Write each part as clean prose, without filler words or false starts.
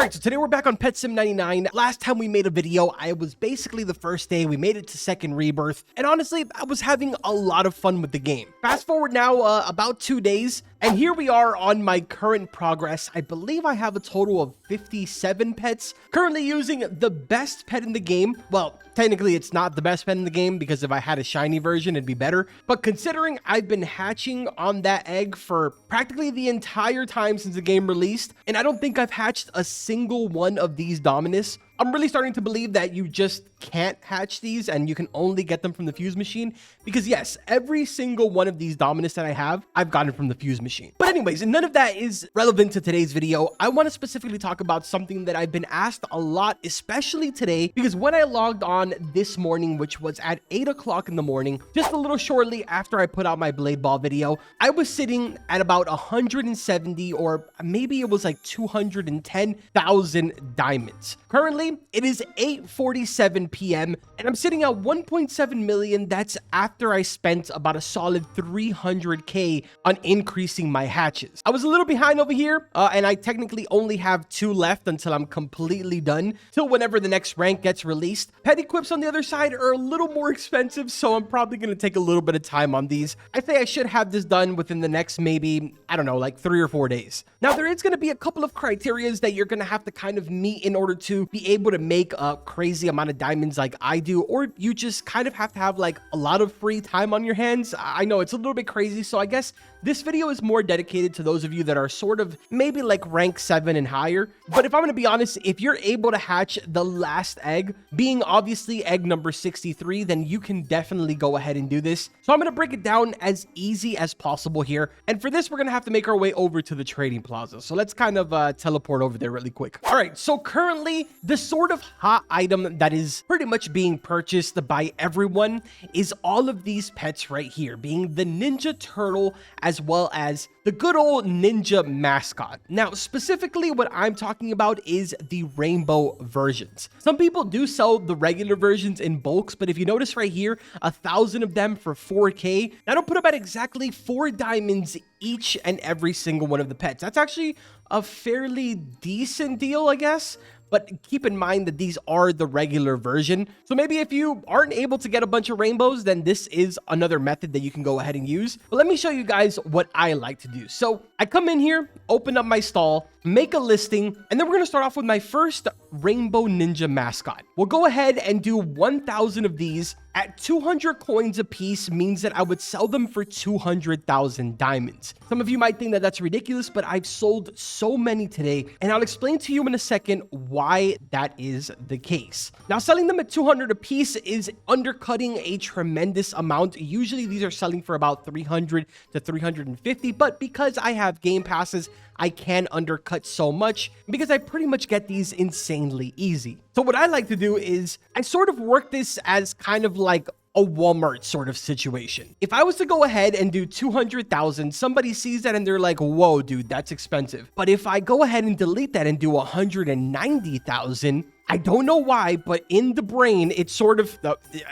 Alright, so today we're back on Pet Sim 99. Last time we made a video, I was basically the first day. We made it to second rebirth, and honestly, I was having a lot of fun with the game. Fast forward now about 2 days, and here we are on my current progress. I believe I have a total of 57 pets. Currently using the best pet in the game. Well, technically it's not the best pet in the game because if I had a shiny version, it'd be better. But considering I've been hatching on that egg for practically the entire time since the game released, and I don't think I've hatched a single one of these Dominus, I'm really starting to believe that you just can't hatch these and you can only get them from the fuse machine. Because yes, every single one of these Dominus that I have, I've gotten from the fuse machine. But anyways, none of that is relevant to today's video. I want to specifically talk about something that I've been asked a lot, especially today, because when I logged on this morning, which was at 8 o'clock in the morning, just a little shortly after I put out my Blade Ball video, I was sitting at about 170 or maybe it was like 210,000 diamonds. Currently, it is 8:47 p.m. and I'm sitting at 1.7 million. That's after I spent about a solid 300k on increasing my hatches. I was a little behind over here, and I technically only have 2 left until I'm completely done, till whenever the next rank gets released. Pet equips on the other side are a little more expensive, so I'm probably going to take a little bit of time on these. I think I should have this done within the next maybe, I don't know, like 3 or 4 days. Now, there is going to be a couple of criterias that you're going to have to kind of meet in order to be able to make a crazy amount of diamonds like I do, or you just kind of have to have like a lot of free time on your hands. I know it's a little bit crazy, so I guess this video is more dedicated to those of you that are sort of maybe like rank 7 and higher. But if I'm going to be honest, if you're able to hatch the last egg, being obviously egg number 63, then you can definitely go ahead and do this. So I'm going to break it down as easy as possible here. And for this, we're going to have to make our way over to the trading plaza. So let's kind of teleport over there really quick. All right, so currently the sort of hot item that is pretty much being purchased by everyone is all of these pets right here, being the Ninja Turtle as well as the good old Ninja Mascot. Now, specifically what I'm talking about is the rainbow versions. Some people do sell the regular versions in bulks, but if you notice right here, 1,000 of them for 4k, that'll put about exactly 4 diamonds each and every single one of the pets. That's actually a fairly decent deal, I guess. But keep in mind that these are the regular version. So maybe if you aren't able to get a bunch of rainbows, then this is another method that you can go ahead and use. But let me show you guys what I like to do. So I come in here, open up my stall, make a listing, and then we're going to start off with my first Rainbow Ninja Mascot. We'll go ahead and do 1,000 of these at 200 coins a piece, means that I would sell them for 200,000 diamonds. Some of you might think that that's ridiculous, but I've sold so many today, and I'll explain to you in a second why that is the case. Now, selling them at 200 a piece is undercutting a tremendous amount. Usually these are selling for about 300 to 350, but because I have game passes, I can undercut so much because I pretty much get these insanely easy. So what I like to do is I sort of work this as kind of like a Walmart sort of situation. If I was to go ahead and do 200,000, somebody sees that and they're like, whoa, dude, that's expensive. But if I go ahead and delete that and do 190,000, I don't know why, but in the brain, it's sort of,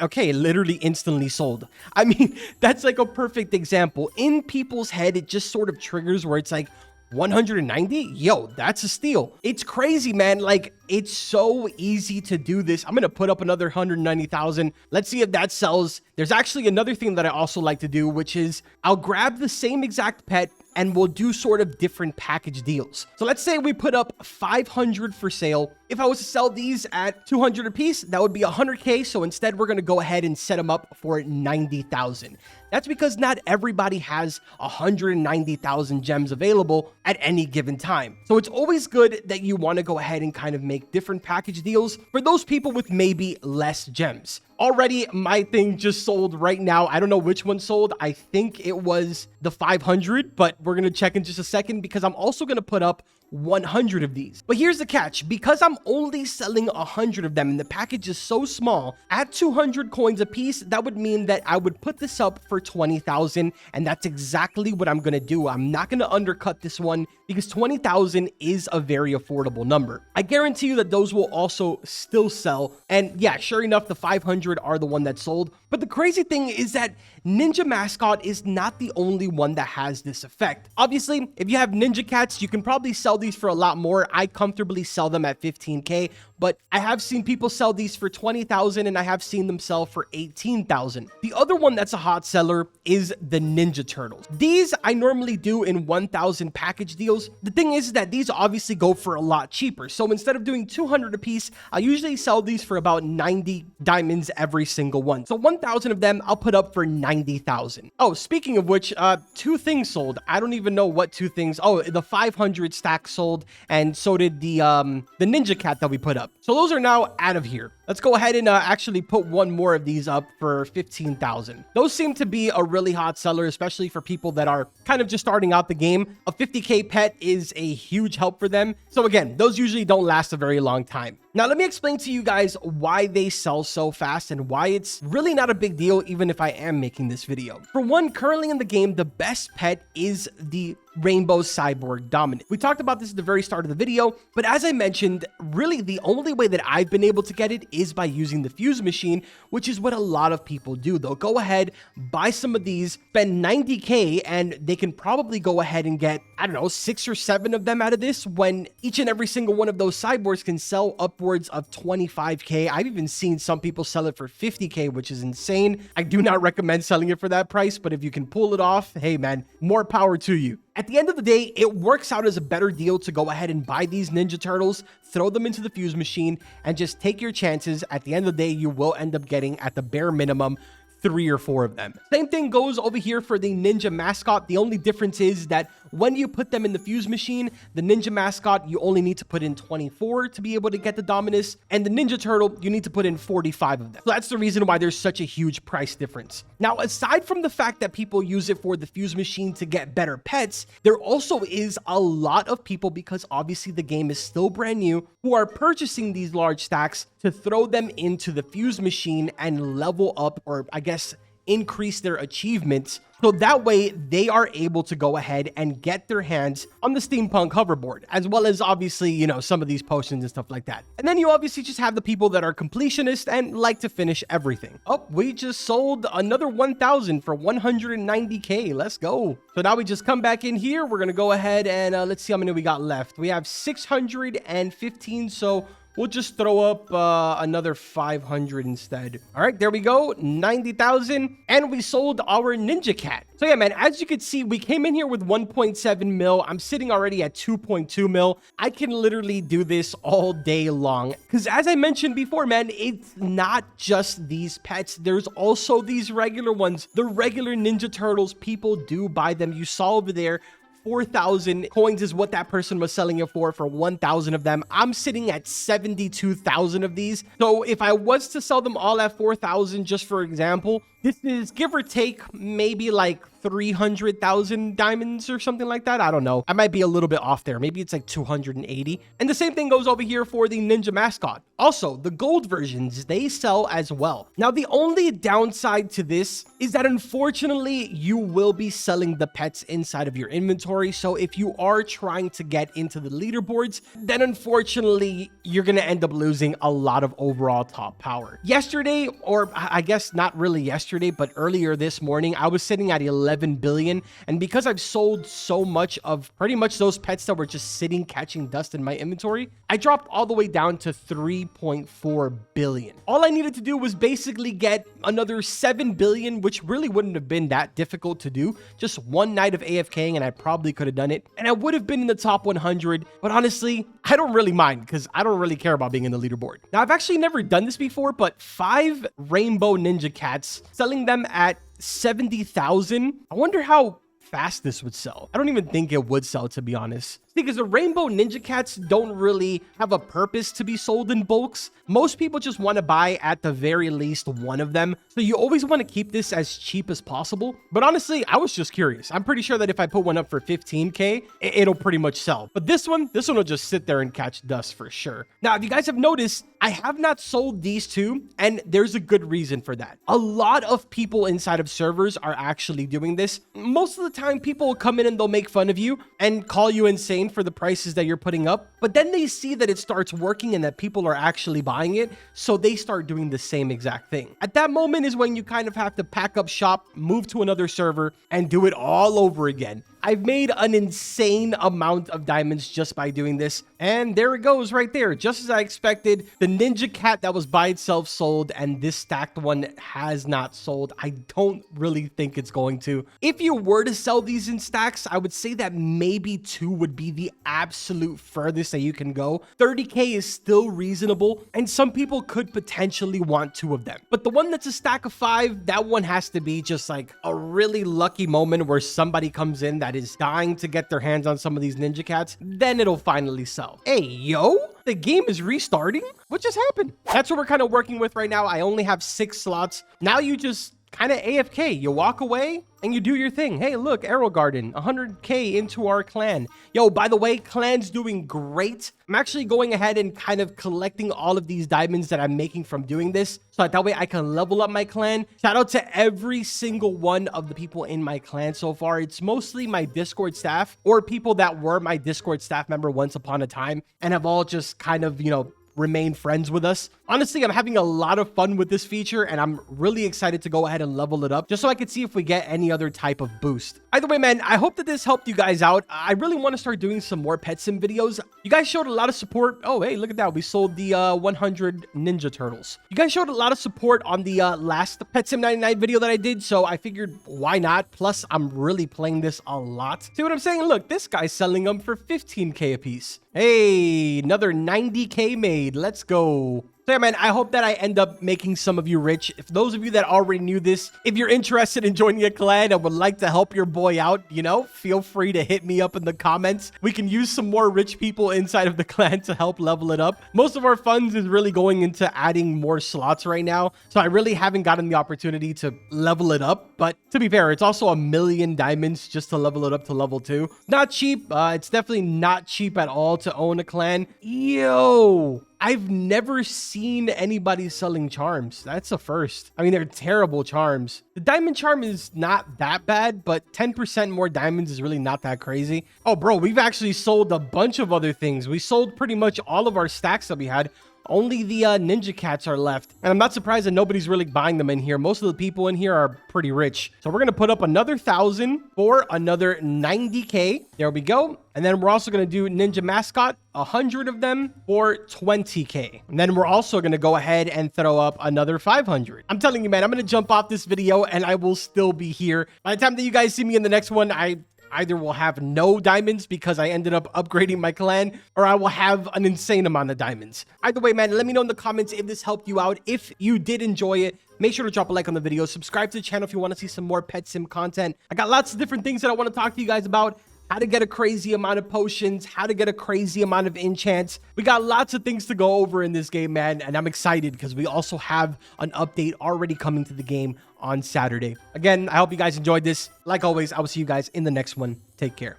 okay, literally instantly sold. I mean, that's like a perfect example. In people's head, it just sort of triggers where it's like, 190? Yo, that's a steal. It's crazy, man. Like, it's so easy to do this. I'm going to put up another 190,000. Let's see if that sells. There's actually another thing that I also like to do, which is I'll grab the same exact pet and we'll do sort of different package deals. So let's say we put up 500 for sale. If I was to sell these at 200 a piece, that would be 100k. So instead, we're going to go ahead and set them up for 90,000. That's because not everybody has 190,000 gems available at any given time. So it's always good that you want to go ahead and kind of make different package deals for those people with maybe less gems. Already, my thing just sold right now. I don't know which one sold. I think it was the 500, but we're going to check in just a second because I'm also going to put up 100 of these. But here's the catch. Because I'm only selling 100 of them and the package is so small, at 200 coins a piece, that would mean that I would put this up for 20,000, and that's exactly what I'm going to do. I'm not going to undercut this one because 20,000 is a very affordable number. I guarantee you that those will also still sell. And yeah, sure enough, the 500 are the one that sold. But the crazy thing is that Ninja Mascot is not the only one that has this effect. Obviously, if you have Ninja Cats, you can probably sell these for a lot more. I comfortably sell them at 15K, but I have seen people sell these for 20,000 and I have seen them sell for 18,000. The other one that's a hot seller is the Ninja Turtles. These I normally do in 1,000 package deals. The thing is that these obviously go for a lot cheaper. So instead of doing 200 a piece, I usually sell these for about 90 diamonds every single one. So 1,000 of them I'll put up for 90,000. Oh, speaking of which, 2 things sold. I don't even know what 2 things. Oh, the 500 stack sold, and so did the Ninja Cat that we put up. So those are now out of here. Let's go ahead and actually put one more of these up for 15,000. Those seem to be a really hot seller, especially for people that are kind of just starting out the game. A 50K pet is a huge help for them. So again, those usually don't last a very long time. Now, let me explain to you guys why they sell so fast and why it's really not a big deal, even if I am making this video. For one, currently in the game, the best pet is the Rainbow Cyborg Dominant. We talked about this at the very start of the video, but as I mentioned, really the only way that I've been able to get it is by using the fuse machine, which is what a lot of people do. They'll go ahead, buy some of these, spend 90K, and they can probably go ahead and get, I don't know, 6 or 7 of them out of this, when each and every single one of those cyborgs can sell upwards of 25K. I've even seen some people sell it for 50K, which is insane. I do not recommend selling it for that price, but if you can pull it off, hey man, more power to you. At the end of the day, it works out as a better deal to go ahead and buy these Ninja Turtles, throw them into the fuse machine, and just take your chances. At the end of the day, you will end up getting, at the bare minimum, 3 or 4 of them. Same thing goes over here for the Ninja Mascot. The only difference is that when you put them in the fuse machine, the Ninja Mascot, you only need to put in 24 to be able to get the Dominus, and the Ninja Turtle, you need to put in 45 of them. So that's the reason why there's such a huge price difference. Now, aside from the fact that people use it for the fuse machine to get better pets, there also is a lot of people, because obviously the game is still brand new, who are purchasing these large stacks to throw them into the fuse machine and level up, or I guess increase their achievements, so that way they are able to go ahead and get their hands on the steampunk hoverboard, as well as obviously, you know, some of these potions and stuff like that. And then you obviously just have the people that are completionists and like to finish everything. Oh, we just sold another 1,000 for 190K. Let's go. So now we just come back in here. We're gonna go ahead and let's see how many we got left. We have 615, so we'll just throw up another 500 instead. All right, there we go, 90,000, and we sold our Ninja Cat. So yeah, man, as you can see, we came in here with 1.7 mil. I'm sitting already at 2.2 mil. I can literally do this all day long, because as I mentioned before, man, it's not just these pets. There's also these regular ones. The regular Ninja Turtles, people do buy them. You saw over there, 4,000 coins is what that person was selling it for 1,000 of them. I'm sitting at 72,000 of these. So if I was to sell them all at 4,000, just for example, this is give or take maybe like 300,000 diamonds or something like that. I don't know. I might be a little bit off there. Maybe it's like 280. And the same thing goes over here for the Ninja Mascot. Also, the gold versions, they sell as well. Now, the only downside to this is that unfortunately, you will be selling the pets inside of your inventory. So if you are trying to get into the leaderboards, then unfortunately, you're going to end up losing a lot of overall top power. Yesterday, or I guess not really yesterday, but earlier this morning, I was sitting at 11 billion. And because I've sold so much of pretty much those pets that were just sitting catching dust in my inventory, I dropped all the way down to 3.4 billion. All I needed to do was basically get another 7 billion, which really wouldn't have been that difficult to do. Just one night of AFKing and I probably could have done it. And I would have been in the top 100. But honestly, I don't really mind because I don't really care about being in the leaderboard. Now, I've actually never done this before, but 5 Rainbow Ninja Cats, selling them at 70,000. I wonder how fast this would sell. I don't even think it would sell, to be honest. Because the Rainbow Ninja Cats don't really have a purpose to be sold in bulks. Most people just want to buy at the very least one of them. So you always want to keep this as cheap as possible. But honestly, I was just curious. I'm pretty sure that if I put one up for 15K, it'll pretty much sell. But this one will just sit there and catch dust for sure. Now, if you guys have noticed, I have not sold these two, and there's a good reason for that. A lot of people inside of servers are actually doing this. Most of the time, people will come in and they'll make fun of you and call you insane for the prices that you're putting up, but then they see that it starts working and that people are actually buying it, so they start doing the same exact thing. At that moment is when you kind of have to pack up shop, move to another server, and do it all over again. I've made an insane amount of diamonds just by doing this. And there it goes right there. Just as I expected, the ninja cat that was by itself sold, and this stacked one has not sold. I don't really think it's going to. If you were to sell these in stacks, I would say that maybe 2 would be the absolute furthest that you can go. 30K is still reasonable, and some people could potentially want 2 of them. But the one that's a stack of 5, that one has to be just like a really lucky moment where somebody comes in that is dying to get their hands on some of these ninja cats. Then it'll finally sell. Hey, yo, the game is restarting? What just happened? That's what we're kind of working with right now. I only have 6 slots. Now you just kind of AFK. You walk away and you do your thing. Hey, look, Arrow Garden, 100K into our clan. Yo, by the way, clan's doing great. I'm actually going ahead and kind of collecting all of these diamonds that I'm making from doing this, so that way I can level up my clan. Shout out to every single one of the people in my clan so far. It's mostly my Discord staff or people that were my Discord staff member once upon a time and have all just kind of, you know, remain friends with us. Honestly, I'm having a lot of fun with this feature, and I'm really excited to go ahead and level it up just so I can see if we get any other type of boost. Either way, man, I hope that this helped you guys out. I really want to start doing some more pet sim videos. You guys showed a lot of support. Oh, hey, look at that. We sold the 100 Ninja Turtles. You guys showed a lot of support on the last Pet Sim 99 video that I did, so I figured why not? Plus, I'm really playing this a lot. See what I'm saying? Look, this guy's selling them for 15K a piece. Hey, another 90K made. Let's go. So yeah, man, I hope that I end up making some of you rich. If those of you that already knew this, if you're interested in joining a clan and would like to help your boy out, you know, feel free to hit me up in the comments. We can use some more rich people inside of the clan to help level it up. Most of our funds is really going into adding more slots right now, so I really haven't gotten the opportunity to level it up. But to be fair, it's also 1,000,000 diamonds just to level it up to level 2. Not cheap. It's definitely not cheap at all to own a clan. Yo, I've never seen anybody selling charms. That's a first. I mean, they're terrible charms. The diamond charm is not that bad, but 10% more diamonds is really not that crazy. Oh, bro, we've actually sold a bunch of other things. We sold pretty much all of our stacks that we had. Only the ninja cats are left. And I'm not surprised that nobody's really buying them in here. Most of the people in here are pretty rich. So we're going to put up another 1,000 for another 90K. There we go. And then we're also going to do ninja mascot, 100 of them for 20K. And then we're also going to go ahead and throw up another 500. I'm telling you, man, I'm going to jump off this video and I will still be here. By the time that you guys see me in the next one, I either will have no diamonds because I ended up upgrading my clan, or I will have an insane amount of diamonds. Either way, man, let me know in the comments if this helped you out. If you did enjoy it, make sure to drop a like on the video. Subscribe to the channel if you want to see some more Pet Sim content. I got lots of different things that I want to talk to you guys about. How to get a crazy amount of potions, how to get a crazy amount of enchants. We got lots of things to go over in this game, man, and I'm excited because we also have an update already coming to the game on Saturday. Again, I hope you guys enjoyed this. Like always, I will see you guys in the next one. Take care.